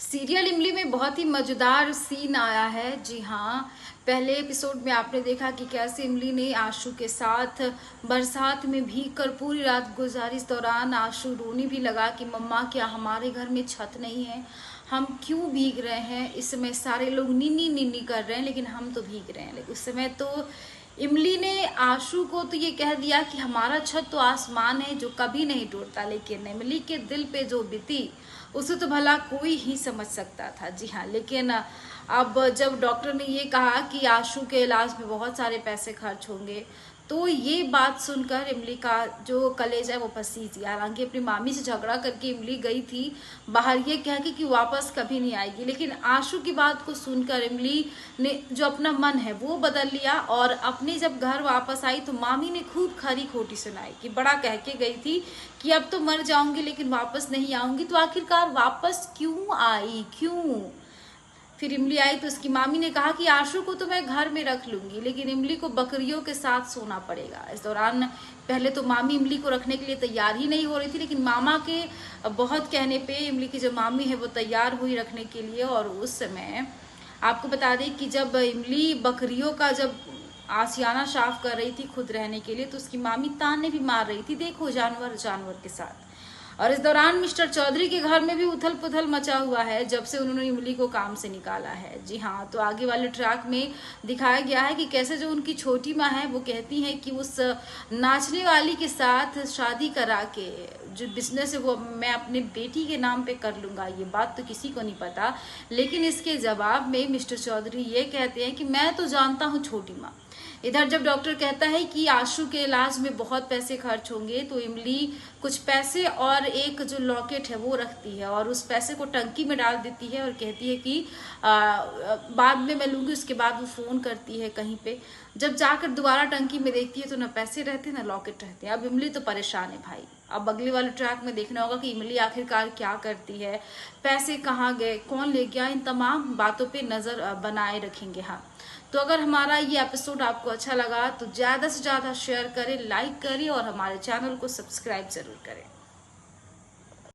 Serial इमली में बहुत ही मजेदार सीन आया है। जी हाँ, पहले एपिसोड में आपने देखा कि कैसे इमली ने आशु के साथ बरसात में भीग कर पूरी रात गुजारी। इस दौरान आशु रोने भी लगा कि मम्मा, क्या हमारे घर में छत नहीं है? हम क्यों भीग रहे हैं? इस समय सारे लोग निन्नी निन्नी कर रहे हैं लेकिन हम तो भीग रहे हैं। लेकिन उस समय तो इमली ने आशु को तो ये कह दिया कि हमारा छत तो आसमान है जो कभी नहीं टूटता। लेकिन इमली के दिल पे जो बीती उसे तो भला कोई ही समझ सकता था। जी हाँ, लेकिन अब जब डॉक्टर ने ये कहा कि आशु के इलाज में बहुत सारे पैसे खर्च होंगे, तो ये बात सुनकर इमली का जो कलेजा है वो पसीज गया। हालांकि अपनी मामी से झगड़ा करके इमली गई थी बाहर ये कह के कि वापस कभी नहीं आएगी, लेकिन आशु की बात को सुनकर इमली ने जो अपना मन है वो बदल लिया। और अपने जब घर वापस आई तो मामी ने खूब खरी खोटी सुनाई कि बड़ा कह के गई थी कि अब तो मर जाऊंगी लेकिन वापस नहीं आऊंगी, तो आखिरकार वापस क्यों आई, क्यों? फिर इमली आई तो उसकी मामी ने कहा कि आशु को तो मैं घर में रख लूंगी लेकिन इमली को बकरियों के साथ सोना पड़ेगा। इस दौरान पहले तो मामी इमली को रखने के लिए तैयार ही नहीं हो रही थी, लेकिन मामा के बहुत कहने पे इमली की जो मामी है वो तैयार हुई रखने के लिए। और उस समय आपको बता दें कि जब इमली बकरियों का जब आशियाना साफ कर रही थी खुद रहने के लिए, तो उसकी मामी ताने भी मार रही थी, देखो जानवर जानवर के साथ। और इस दौरान मिस्टर चौधरी के घर में भी उथल पुथल मचा हुआ है जब से उन्होंने इमली को काम से निकाला है। जी हाँ, तो आगे वाले ट्रैक में दिखाया गया है कि कैसे जो उनकी छोटी माँ है वो कहती है कि उस नाचने वाली के साथ शादी करा के जो बिजनेस है वो मैं अपने बेटी के नाम पे कर लूंगा। ये बात तो किसी को नहीं पता, लेकिन इसके जवाब में मिस्टर चौधरी ये कहते हैं कि मैं तो जानता हूँ छोटी माँ। इधर जब डॉक्टर कहता है कि आशु के इलाज में बहुत पैसे खर्च होंगे, तो इमली कुछ पैसे और एक जो लॉकेट है वो रखती है और उस पैसे को टंकी में डाल देती है और कहती है कि बाद में मैं लूंगी। उसके बाद वो फोन करती है कहीं पे, जब जाकर दोबारा टंकी में देखती है तो ना पैसे रहते ना लॉकेट रहते हैं। अब इमली तो परेशान है भाई। अब अगले वाले ट्रैक में देखना होगा कि इमली आखिरकार क्या करती है, पैसे कहाँ गए, कौन ले गया, इन तमाम बातों पे नजर बनाए रखेंगे। हाँ, तो अगर हमारा ये एपिसोड आपको अच्छा लगा तो ज़्यादा से ज़्यादा शेयर करें, लाइक करें और हमारे चैनल को सब्सक्राइब जरूर करें।